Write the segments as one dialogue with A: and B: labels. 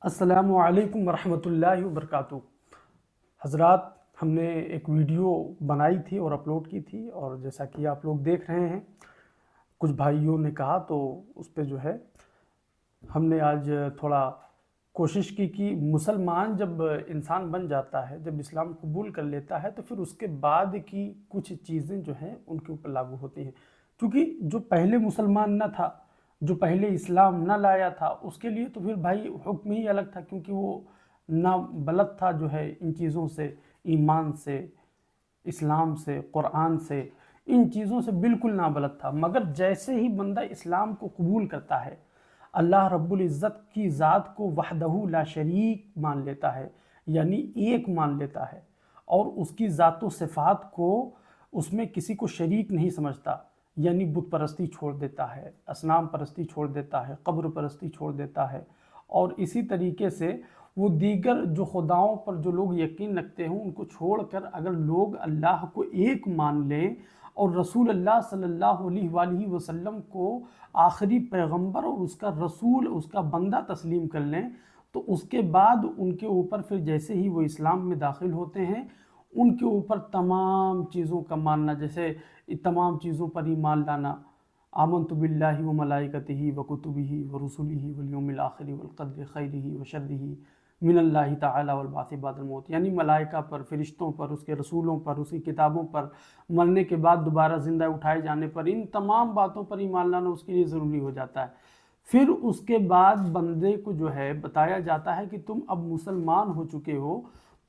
A: السلام علیکم ورحمۃ اللہ وبرکاتہ۔ حضرات، ہم نے ایک ویڈیو بنائی تھی اور اپلوڈ کی تھی، اور جیسا کہ آپ لوگ دیکھ رہے ہیں کچھ بھائیوں نے کہا تو اس پہ جو ہے ہم نے آج تھوڑا کوشش کی کہ مسلمان جب انسان بن جاتا ہے، جب اسلام قبول کر لیتا ہے، تو پھر اس کے بعد کی کچھ چیزیں جو ہیں ان کے اوپر لاگو ہوتی ہیں، کیونکہ جو پہلے مسلمان نہ تھا، جو پہلے اسلام نہ لایا تھا، اس کے لیے تو پھر بھائی حکم ہی الگ تھا، کیونکہ وہ نہ بلد تھا جو ہے ان چیزوں سے، ایمان سے، اسلام سے، قرآن سے، ان چیزوں سے بالکل نابلد تھا۔ مگر جیسے ہی بندہ اسلام کو قبول کرتا ہے، اللہ رب العزت کی ذات کو وحدہ لا شریک مان لیتا ہے، یعنی ایک مان لیتا ہے، اور اس کی ذات و صفات کو اس میں کسی کو شریک نہیں سمجھتا، یعنی بت پرستی چھوڑ دیتا ہے، اصنام پرستی چھوڑ دیتا ہے، قبر پرستی چھوڑ دیتا ہے، اور اسی طریقے سے وہ دیگر جو خداؤں پر جو لوگ یقین رکھتے ہیں ان کو چھوڑ کر اگر لوگ اللہ کو ایک مان لیں اور رسول اللہ صلی اللہ علیہ وآلہ وسلم کو آخری پیغمبر اور اس کا رسول، اس کا بندہ تسلیم کر لیں، تو اس کے بعد ان کے اوپر پھر جیسے ہی وہ اسلام میں داخل ہوتے ہیں، ان کے اوپر تمام چیزوں کا ماننا، جیسے تمام چیزوں پر ایمان لانا، آمنت باللہ و ملائکتہ و کتبہ و رسلہ والیوم الآخر والقدر خیرہ و شرہ من اللہ تعالی والبعث بعد الموت، یعنی ملائکہ پر، فرشتوں پر، اس کے رسولوں پر، اس کی کتابوں پر، مرنے کے بعد دوبارہ زندہ اٹھائے جانے پر، ان تمام باتوں پر ایمان لانا اس کے لیے ضروری ہو جاتا ہے۔ پھر اس کے بعد بندے کو جو ہے بتایا جاتا ہے کہ تم اب مسلمان ہو چکے ہو،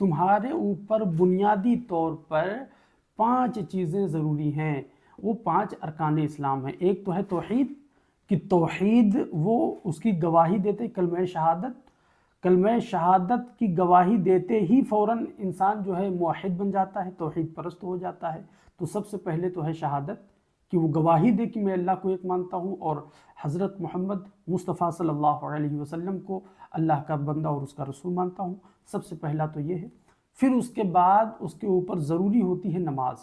A: تمہارے اوپر بنیادی طور پر 5 چیزیں ضروری ہیں، وہ 5 ارکان اسلام ہیں۔ ایک تو ہے توحید، کہ توحید وہ اس کی گواہی دیتے، کلمہ شہادت، کلمہ شہادت کی گواہی دیتے ہی فوراً انسان جو ہے موحد بن جاتا ہے، توحید پرست ہو جاتا ہے۔ تو سب سے پہلے تو ہے شہادت، کہ وہ گواہی دے کہ میں اللہ کو ایک مانتا ہوں اور حضرت محمد مصطفیٰ صلی اللہ علیہ وسلم کو اللہ کا بندہ اور اس کا رسول مانتا ہوں۔ سب سے پہلا تو یہ ہے۔ پھر اس کے بعد اس کے اوپر ضروری ہوتی ہے نماز۔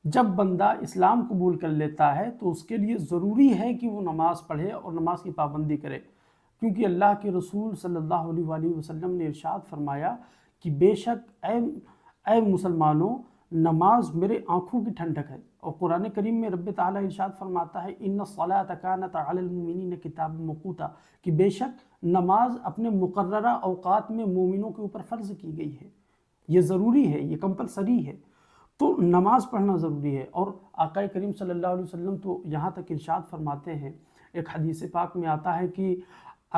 A: جب بندہ اسلام قبول کر لیتا ہے تو اس کے لیے ضروری ہے کہ وہ نماز پڑھے اور نماز کی پابندی کرے، کیونکہ اللہ کے رسول صلی اللہ علیہ وآلہ وسلم نے ارشاد فرمایا کہ بے شک اے مسلمانوں، نماز میرے آنکھوں کی ٹھنڈک ہے، اور قرآن کریم میں رب تعالیٰ ارشاد فرماتا ہے ان الصلاۃ کانت علی المؤمنین کتابا موقوتا، کہ بے شک نماز اپنے مقررہ اوقات میں مومنوں کے اوپر فرض کی گئی ہے، یہ ضروری ہے، یہ کمپلسری ہے۔ تو نماز پڑھنا ضروری ہے، اور آقا کریم صلی اللہ علیہ وسلم تو یہاں تک ارشاد فرماتے ہیں، ایک حدیث پاک میں آتا ہے کہ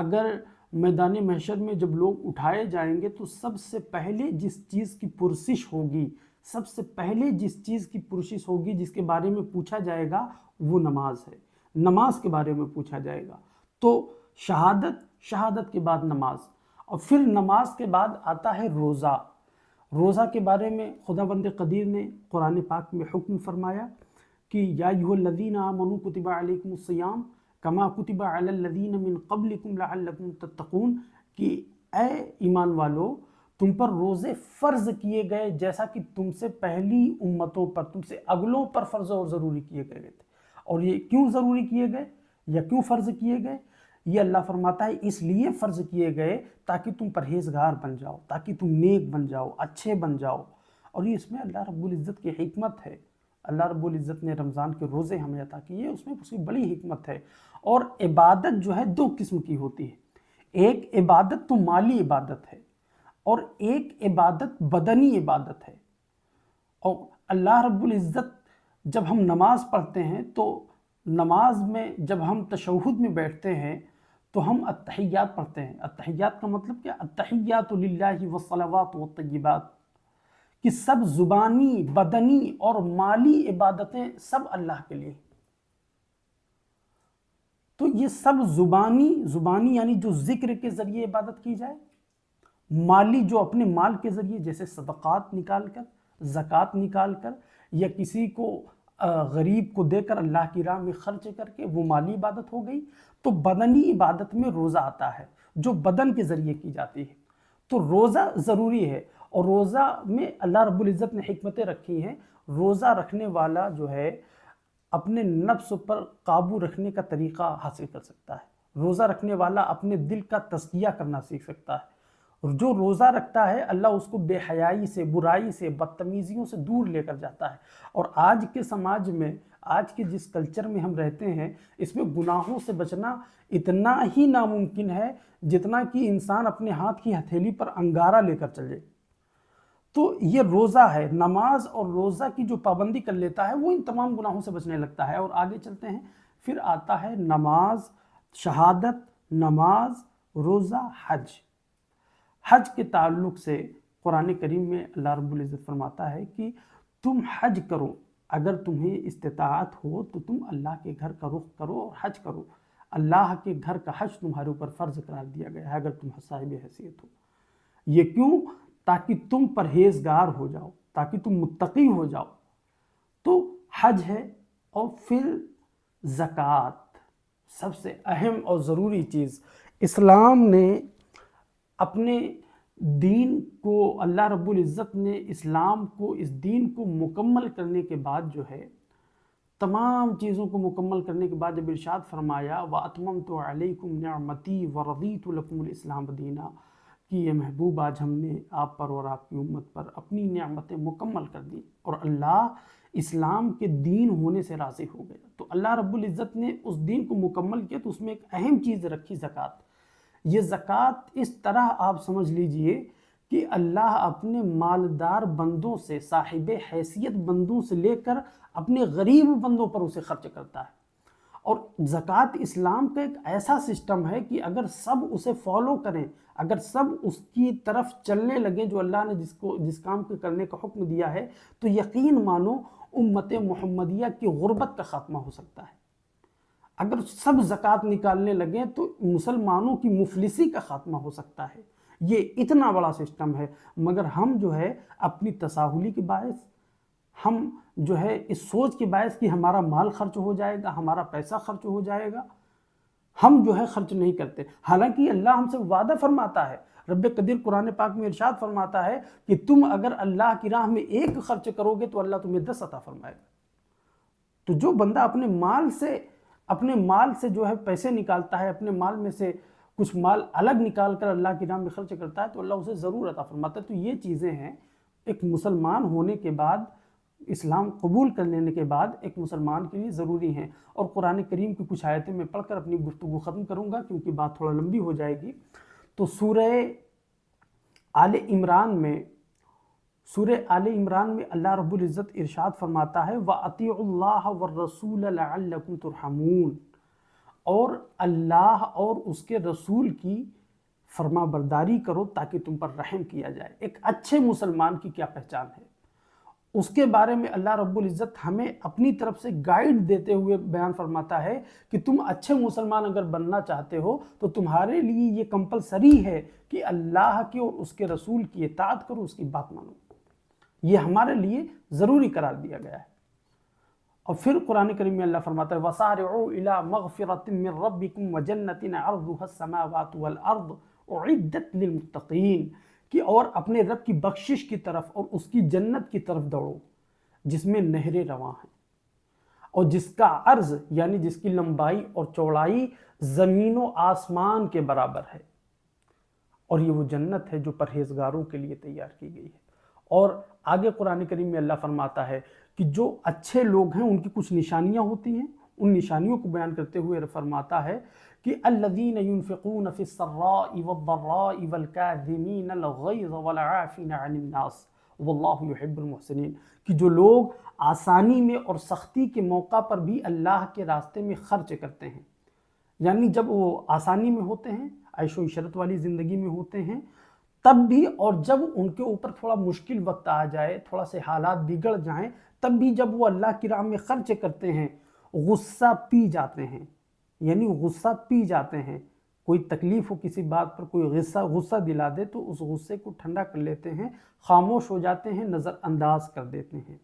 A: اگر میدان محشر میں جب لوگ اٹھائے جائیں گے تو سب سے پہلے جس چیز کی پرسش ہوگی، سب سے پہلے جس چیز کی پرسش ہوگی، جس کے بارے میں پوچھا جائے گا، وہ نماز ہے، نماز کے بارے میں پوچھا جائے گا۔ تو شہادت کے بعد نماز، اور پھر نماز کے بعد آتا ہے روزہ۔ روزہ کے بارے میں خداوند قدیر نے قرآن پاک میں حکم فرمایا کہ یا ایھا الذین آمنوا کتب علیکم الصیام کما کتب علی الذین من قبلکم لعلکم تتقون، کہ اے ایمان والو، تم پر روزے فرض کیے گئے جیسا کہ تم سے پہلی امتوں پر، تم سے اگلوں پر فرض اور ضروری کیے گئے تھے۔ اور یہ کیوں ضروری کیے گئے یا کیوں فرض کیے گئے؟ یہ اللہ فرماتا ہے اس لیے فرض کیے گئے تاکہ تم پرہیزگار بن جاؤ، تاکہ تم نیک بن جاؤ، اچھے بن جاؤ، اور یہ اس میں اللہ رب العزت کی حکمت ہے۔ اللہ رب العزت نے رمضان کے روزے ہمیں عطا کیے، اس میں اس کی بڑی حکمت ہے۔ اور عبادت جو ہے 2 قسم کی ہوتی ہے، ایک عبادت تو مالی عبادت ہے، اور ایک عبادت بدنی عبادت ہے۔ اور اللہ رب العزت جب ہم نماز پڑھتے ہیں تو نماز میں جب ہم تشہد میں بیٹھتے ہیں تو ہم التحیات پڑھتے ہیں۔ التحیات کا مطلب کیا؟ التحیات للہ والصلوات والطیبات، کہ سب زبانی، بدنی اور مالی عبادتیں سب اللہ کے لیے۔ تو یہ سب زبانی یعنی جو ذکر کے ذریعے عبادت کی جائے، مالی جو اپنے مال کے ذریعے جیسے صدقات نکال کر، زکوٰۃ نکال کر، یا کسی کو غریب کو دے کر اللہ کی راہ میں خرچ کر کے، وہ مالی عبادت ہو گئی۔ تو بدنی عبادت میں روزہ آتا ہے جو بدن کے ذریعے کی جاتی ہے۔ تو روزہ ضروری ہے، اور روزہ میں اللہ رب العزت نے حکمتیں رکھی ہیں۔ روزہ رکھنے والا جو ہے اپنے نفس پر قابو رکھنے کا طریقہ حاصل کر سکتا ہے، روزہ رکھنے والا اپنے دل کا تزکیہ کرنا سیکھ سکتا ہے، اور جو روزہ رکھتا ہے اللہ اس کو بے حیائی سے، برائی سے، بدتمیزیوں سے دور لے کر جاتا ہے۔ اور آج کے سماج میں، آج کے جس کلچر میں ہم رہتے ہیں، اس میں گناہوں سے بچنا اتنا ہی ناممکن ہے جتنا کہ انسان اپنے ہاتھ کی ہتھیلی پر انگارہ لے کر چلے۔ تو یہ روزہ ہے، نماز اور روزہ کی جو پابندی کر لیتا ہے وہ ان تمام گناہوں سے بچنے لگتا ہے۔ اور آگے چلتے ہیں، پھر آتا ہے نماز، شہادت، نماز، روزہ، حج۔ حج کے تعلق سے قرآن کریم میں اللہ رب العزت فرماتا ہے کہ تم حج کرو، اگر تمہیں استطاعت ہو تو تم اللہ کے گھر کا رخ کرو اور حج کرو۔ اللہ کے گھر کا حج تمہارے اوپر فرض قرار دیا گیا ہے اگر تم صاحب حیثیت ہو۔ یہ کیوں؟ تاکہ تم پرہیزگار ہو جاؤ، تاکہ تم متقی ہو جاؤ۔ تو حج ہے، اور پھر زکوٰۃ، سب سے اہم اور ضروری چیز۔ اسلام نے اپنے دین کو، اللہ رب العزت نے اسلام کو، اس دین کو مکمل کرنے کے بعد جو ہے، تمام چیزوں کو مکمل کرنے کے بعد جب ارشاد فرمایا وَأَتْمَمْتُ عَلَيْكُمْ نِعْمَتِي وَرَضِيتُ لَكُمُ الْإِسْلَامَ دِينًا، کہ یہ محبوب آج ہم نے آپ پر اور آپ کی امت پر اپنی نعمتیں مکمل کر دی، اور اللہ اسلام کے دین ہونے سے راضی ہو گیا۔ تو اللہ رب العزت نے اس دین کو مکمل کیا، تو اس میں ایک اہم چیز رکھی، زکوٰۃ۔ یہ زکوٰۃ اس طرح آپ سمجھ لیجئے کہ اللہ اپنے مالدار بندوں سے، صاحب حیثیت بندوں سے لے کر اپنے غریب بندوں پر اسے خرچ کرتا ہے۔ اور زکوٰۃ اسلام کا ایک ایسا سسٹم ہے کہ اگر سب اسے فالو کریں، اگر سب اس کی طرف چلنے لگیں جو اللہ نے جس کام کو کرنے کا حکم دیا ہے، تو یقین مانو امت محمدیہ کی غربت کا خاتمہ ہو سکتا ہے۔ اگر سب زکوٰۃ نکالنے لگیں تو مسلمانوں کی مفلسی کا خاتمہ ہو سکتا ہے۔ یہ اتنا بڑا سسٹم ہے، مگر ہم جو ہے اپنی تساہلی کے باعث، ہم جو ہے اس سوچ کے باعث کہ ہمارا مال خرچ ہو جائے گا، ہمارا پیسہ خرچ ہو جائے گا، ہم جو ہے خرچ نہیں کرتے۔ حالانکہ اللہ ہم سے وعدہ فرماتا ہے، رب قدیر قرآن پاک میں ارشاد فرماتا ہے کہ تم اگر اللہ کی راہ میں ایک خرچ کرو گے تو اللہ تمہیں 10 عطا فرمائے گا۔ تو جو بندہ اپنے مال سے جو ہے پیسے نکالتا ہے، اپنے مال میں سے کچھ مال الگ نکال کر اللہ کی راہ میں خرچ کرتا ہے، تو اللہ اسے ضرور عطا فرماتا ہے۔ تو یہ چیزیں ہیں، ایک مسلمان ہونے کے بعد، اسلام قبول کر لینے کے بعد ایک مسلمان کے لیے ضروری ہیں۔ اور قرآن کریم کی کچھ آیتیں میں پڑھ کر اپنی گفتگو ختم کروں گا کیونکہ بات تھوڑا لمبی ہو جائے گی۔ تو سورہ آل عمران میں اللہ رب العزت ارشاد فرماتا ہے وَأَطِيعُوا اللَّهَ وَالرَّسُولَ لَعَلَّكُمْ تُرْحَمُونَ، اور اللہ اور اس کے رسول کی فرما برداری کرو تاکہ تم پر رحم کیا جائے۔ ایک اچھے مسلمان کی کیا پہچان ہے، اس کے بارے میں اللہ رب العزت ہمیں اپنی طرف سے گائیڈ دیتے ہوئے بیان فرماتا ہے کہ تم اچھے مسلمان اگر بننا چاہتے ہو تو تمہارے لیے یہ کمپلسری ہے کہ اللہ کی اور اس کے رسول کی اطاعت کرو، اس کی بات مانو۔ یہ ہمارے لیے ضروری قرار دیا گیا ہے۔ اور پھر قرآن کریم میں اللہ فرماتا ہے وَسَارِعُوا إِلَىٰ مَغْفِرَةٍ مِّن رَبِّكُمْ وَجَنَّةٍ عَرْضُهَا السَّمَاوَاتُ وَالْأَرْضُ أُعِدَّتْ لِلْمُتَّقِينَ، کہ اور اپنے رب کی بخشش کی طرف اور اس کی جنت کی طرف دوڑو جس میں نہریں رواں ہیں، اور جس کا عرض یعنی جس کی لمبائی اور چوڑائی زمین و آسمان کے برابر ہے، اور یہ وہ جنت ہے جو پرہیزگاروں کے لیے تیار کی گئی ہے۔ اور آگے قرآن کریم میں اللہ فرماتا ہے کہ جو اچھے لوگ ہیں ان کی کچھ نشانیاں ہوتی ہیں، ان نشانیوں کو بیان کرتے ہوئے فرماتا ہے کہ الذین ينفقون فی السراء والضراء والکاظمین الغیظ والعافین عن الناس واللہ یحب المحسنین، کہ جو لوگ آسانی میں اور سختی کے موقع پر بھی اللہ کے راستے میں خرچ کرتے ہیں، یعنی جب وہ آسانی میں ہوتے ہیں، عیش و عشرت والی زندگی میں ہوتے ہیں تب بھی، اور جب ان کے اوپر تھوڑا مشکل وقت آ جائے، تھوڑا سے حالات بگڑ جائیں، تب بھی جب وہ اللہ کی راہ میں خرچ کرتے ہیں غصہ پی جاتے ہیں، یعنی غصہ پی جاتے ہیں۔ کوئی تکلیف ہو کسی بات پر، کوئی غصہ دلا دے تو اس غصے کو ٹھنڈا کر لیتے ہیں، خاموش ہو جاتے ہیں، نظر انداز کر دیتے ہیں،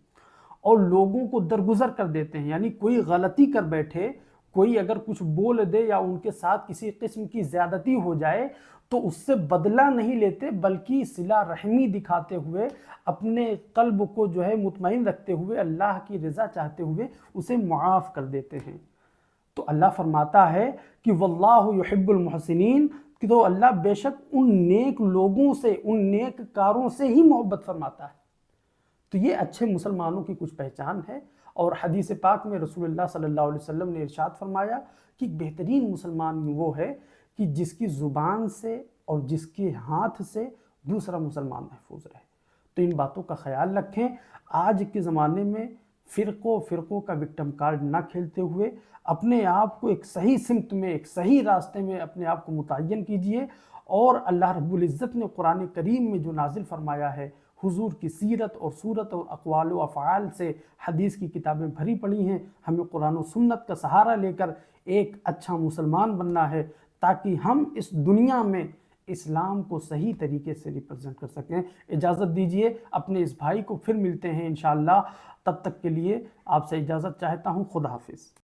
A: اور لوگوں کو درگزر کر دیتے ہیں۔ یعنی کوئی غلطی کر بیٹھے، کوئی اگر کچھ بول دے یا ان کے ساتھ کسی قسم کی زیادتی ہو جائے تو اس سے بدلہ نہیں لیتے، بلکہ صلہ رحمی دکھاتے ہوئے، اپنے قلب کو جو ہے مطمئن رکھتے ہوئے، اللہ کی رضا چاہتے ہوئے اسے معاف کر دیتے ہیں۔ تو اللہ فرماتا ہے کہ واللہ یحب المحسنین، کہ تو اللہ بے شک ان نیک لوگوں سے، ان نیک کاروں سے ہی محبت فرماتا ہے۔ تو یہ اچھے مسلمانوں کی کچھ پہچان ہے۔ اور حدیث پاک میں رسول اللہ صلی اللہ علیہ وسلم نے ارشاد فرمایا کہ بہترین مسلمان وہ ہے کہ جس کی زبان سے اور جس کے ہاتھ سے دوسرا مسلمان محفوظ رہے۔ تو ان باتوں کا خیال رکھیں۔ آج کے زمانے میں فرقوں کا وکٹم کارڈ نہ کھیلتے ہوئے اپنے آپ کو ایک صحیح سمت میں، ایک صحیح راستے میں اپنے آپ کو متعین کیجئے، اور اللہ رب العزت نے قرآن کریم میں جو نازل فرمایا ہے، حضور کی سیرت اور صورت اور اقوال و افعال سے حدیث کی کتابیں بھری پڑی ہیں۔ ہمیں قرآن و سنت کا سہارا لے کر ایک اچھا مسلمان بننا ہے، تاکہ ہم اس دنیا میں اسلام کو صحیح طریقے سے ریپرزنٹ کر سکیں۔ اجازت دیجئے، اپنے اس بھائی کو پھر ملتے ہیں انشاءاللہ۔ تب تک کے لیے آپ سے اجازت چاہتا ہوں۔ خدا حافظ۔